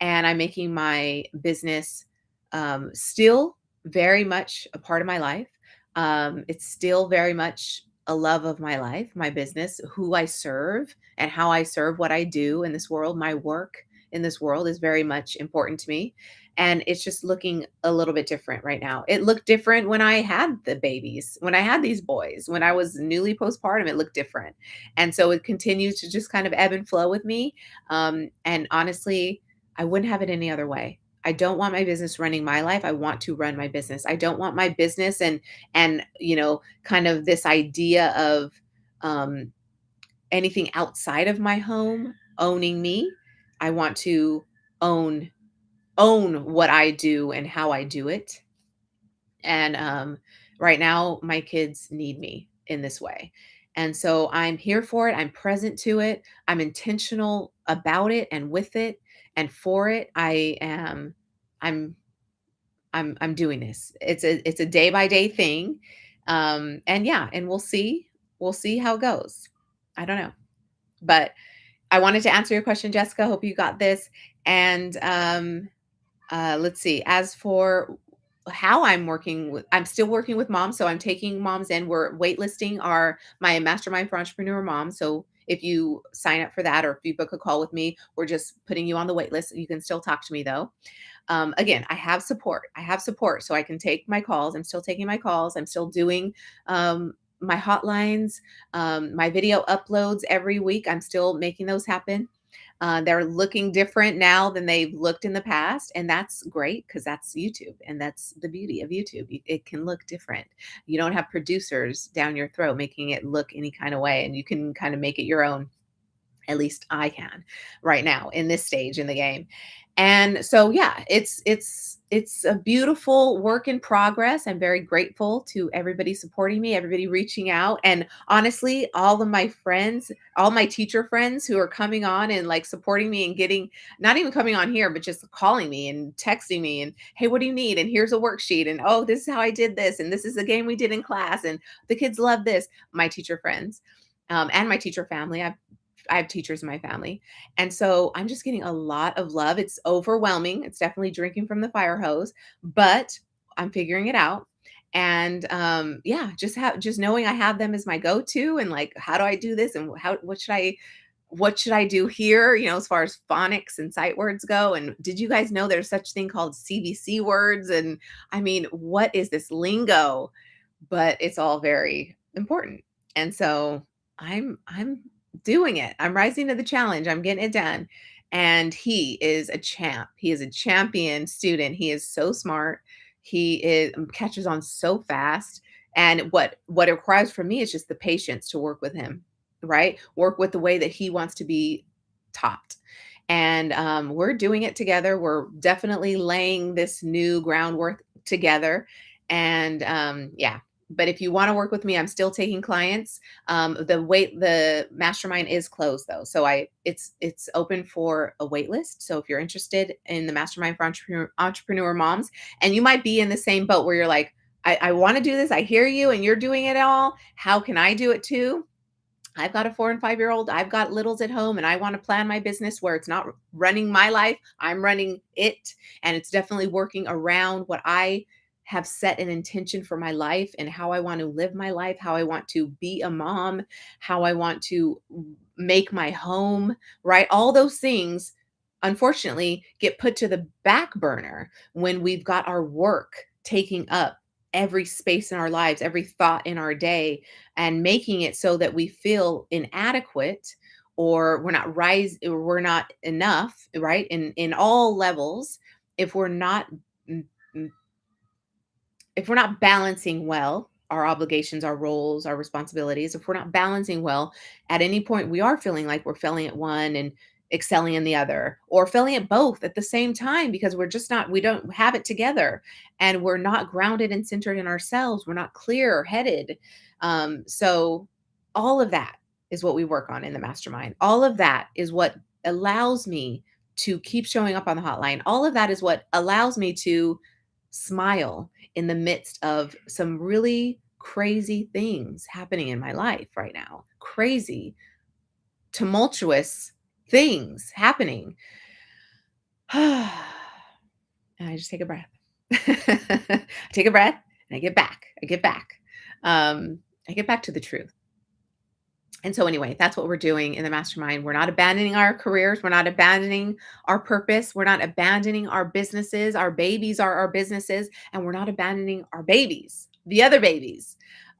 and I'm making my business still very much a part of my life. It's still very much a love of my life, my business, who I serve, and how I serve what I do in this world. My work in this world is very much important to me. And it's just looking a little bit different right now. It looked different when I had the babies, when I had these boys, when I was newly postpartum, it looked different. And so it continues to just kind of ebb and flow with me. And honestly, I wouldn't have it any other way. I don't want my business running my life. I want to run my business. I don't want my business and kind of this idea of um anything outside of my home owning me. I want to own own what I do and how I do it. And right now my kids need me in this way. And so I'm here for it. I'm present to it. I'm intentional about it and with it and for it. I'm I'm doing this. It's a day by day thing. And yeah, and we'll see how it goes. I don't know. But I wanted to answer your question, Jessica. Hope you got this. And let's see. As for how I'm still working with moms. So I'm taking moms in. We're waitlisting my mastermind for entrepreneur moms. So if you sign up for that or if you book a call with me, we're just putting you on the wait list. You can still talk to me though. Again, I have support. I have support so I can take my calls. I'm still taking my calls. I'm still doing my hotlines, my video uploads every week. I'm still making those happen. They're looking different now than they've looked in the past. And that's great because that's YouTube. And that's the beauty of YouTube. It can look different. You don't have producers down your throat making it look any kind of way. And you can kind of make it your own. At least I can right now in this stage in the game. And so yeah, it's a beautiful work in progress. I'm very grateful to everybody supporting me, everybody reaching out. And honestly, all of my friends, all my teacher friends who are coming on and like supporting me and getting not even coming on here, but just calling me and texting me and hey, what do you need? And here's a worksheet. And oh, this is how I did this. And this is the game we did in class. And the kids love this. My teacher friends. And my teacher family. I have teachers in my family. And so I'm just getting a lot of love. It's overwhelming. It's definitely drinking from the fire hose, but I'm figuring it out. And yeah, just knowing I have them as my go-to and like how do I do this and what should I do here, as far as phonics and sight words go? And did you guys know there's such thing called CVC words? And I mean, what is this lingo? But it's all very important. And so I'm doing it. I'm rising to the challenge. I'm getting it done. And he is a champ. He is a champion student. He is so smart. Catches on so fast. And what it requires from me is just the patience to work with him, right? Work with the way that he wants to be taught. And we're doing it together. We're definitely laying this new groundwork together. And yeah, but if you want to work with me, I'm still taking clients. The mastermind is closed though. So it's open for a wait list. So if you're interested in the mastermind for entrepreneur moms, and you might be in the same boat where you're like, I want to do this. I hear you and you're doing it all. How can I do it too? I've got a 4 and 5-year-old. I've got littles at home and I want to plan my business where it's not running my life. I'm running it. And it's definitely working around what I have set an intention for my life and how I want to live my life, how I want to be a mom, how I want to make my home, right? All those things, unfortunately, get put to the back burner when we've got our work taking up every space in our lives, every thought in our day, and making it so that we feel inadequate or we're not enough, right? In all levels, if we're not if we're not balancing well our obligations, our roles, our responsibilities, if we're not balancing well, at any point we are feeling like we're failing at one and excelling in the other, or failing at both at the same time, because we don't have it together, and we're not grounded and centered in ourselves. We're not clear headed. So all of that is what we work on in the mastermind. All of that is what allows me to keep showing up on the hotline. All of that is what allows me to smile in the midst of some really crazy things happening in my life right now. Crazy, tumultuous things happening. And I just take a breath. I take a breath and I get back. I get back. I get back to the truth. And so, anyway, that's what we're doing in the mastermind. We're not abandoning our careers. We're not abandoning our purpose. We're not abandoning our businesses. Our babies are our businesses. And we're not abandoning our babies, the other babies,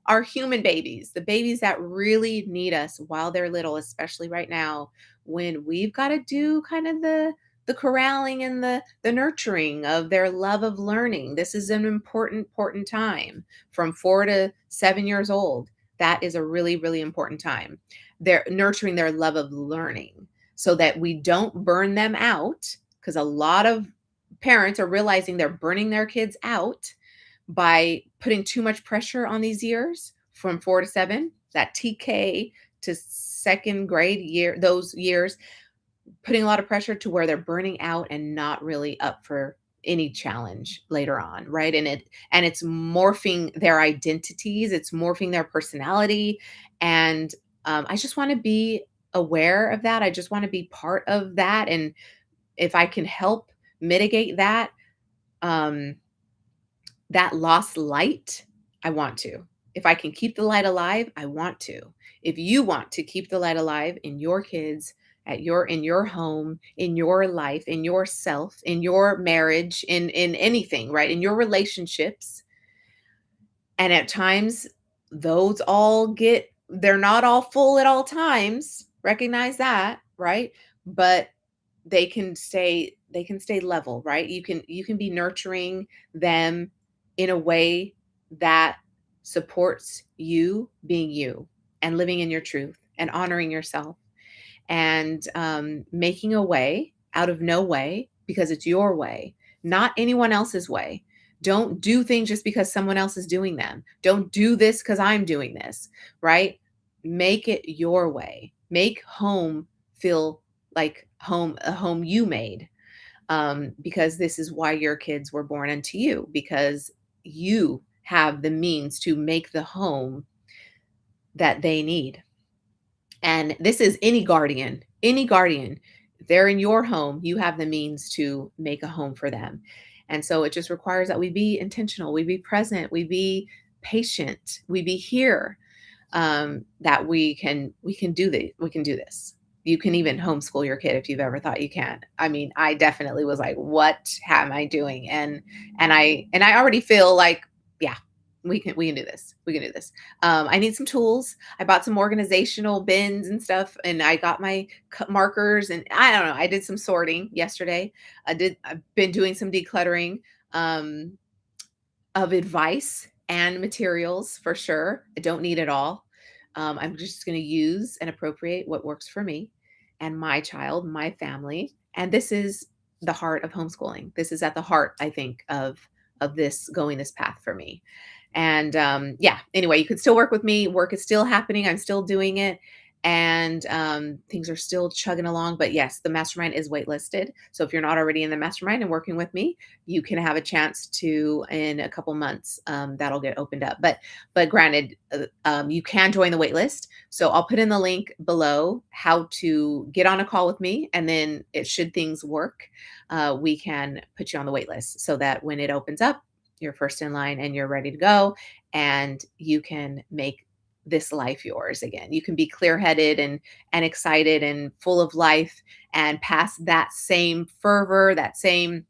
our human babies, the babies that really need us while they're little, especially right now when we've got to do kind of the corralling and the nurturing of their love of learning. This is an important time from 4 to 7 years old. That is a really, really important time. They're nurturing their love of learning so that we don't burn them out, because a lot of parents are realizing they're burning their kids out by putting too much pressure on these years from 4 to 7, that TK to second grade year, those years, putting a lot of pressure to where they're burning out and not really up for any challenge later on, right? And it's morphing their identities, it's morphing their personality. And I just want to be aware of that. I just want to be part of that. And if I can help mitigate um, that lost light, I want to. If I can keep the light alive, I want to. If you want to keep the light alive in your kids, in your home, in your life, in yourself, in your marriage, in anything, right? In your relationships. And at times they're not all full at all times. Recognize that, right? But they can stay level, right? You can be nurturing them in a way that supports you being you and living in your truth and honoring yourself, and making a way out of no way, because it's your way, not anyone else's way. Don't do things just because someone else is doing them. Don't do this because I'm doing this, right? Make it your way. Make home feel like home, a home you made, because this is why your kids were born unto you, because you have the means to make the home that they need. And this is any guardian, any guardian. If they're in your home, you have the means to make a home for them. And so it just requires that we be intentional, we be present, we be patient, we be here, that we can do this. You can even homeschool your kid if you've ever thought you can. I mean, I definitely was like, what am I doing? And I already feel like, yeah, we can do this. We can do this. I need some tools. I bought some organizational bins and stuff, and I got my markers, and I don't know. I did some sorting yesterday. I've been doing some decluttering. Um, of advice and materials for sure. I don't need it all. I'm just going to use and appropriate what works for me and my child, my family. And this is the heart of homeschooling. This is at the heart, I think, of this going this path for me. And yeah, anyway, you can still work with me. Work is still happening. I'm still doing it. And things are still chugging along. But yes, the mastermind is waitlisted. So if you're not already in the mastermind and working with me, you can have a chance to, in a couple months, that'll get opened up. But granted, you can join the waitlist. So I'll put in the link below how to get on a call with me, and then should things work, we can put you on the waitlist so that when it opens up, you're first in line and you're ready to go, and you can make this life yours again. You can be clear-headed and excited and full of life, and pass that same fervor, that same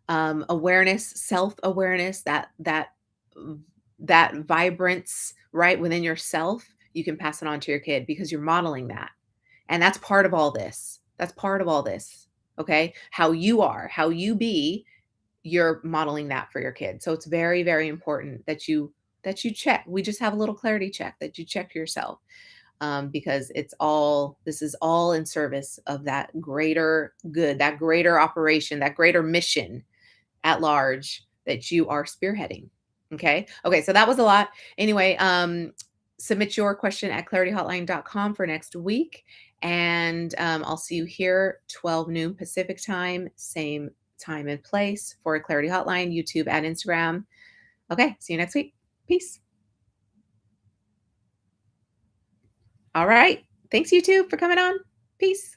awareness, self-awareness, that vibrance right within yourself. You can pass it on to your kid because you're modeling that. And that's part of all this. That's part of all this. Okay? How you are, how you be, you're modeling that for your kid. So it's very, very important that you check. We just have a little clarity check, that you check yourself. because this is all in service of that greater good, that greater operation, that greater mission at large that you are spearheading. Okay. Okay. So that was a lot. Anyway, submit your question at clarityhotline.com for next week. And I'll see you here 12 noon Pacific time, same time and place for Clarity Hotline, YouTube and Instagram. Okay. See you next week. Peace. All right. Thanks, YouTube, for coming on. Peace.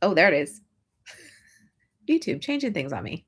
Oh, there it is. YouTube changing things on me.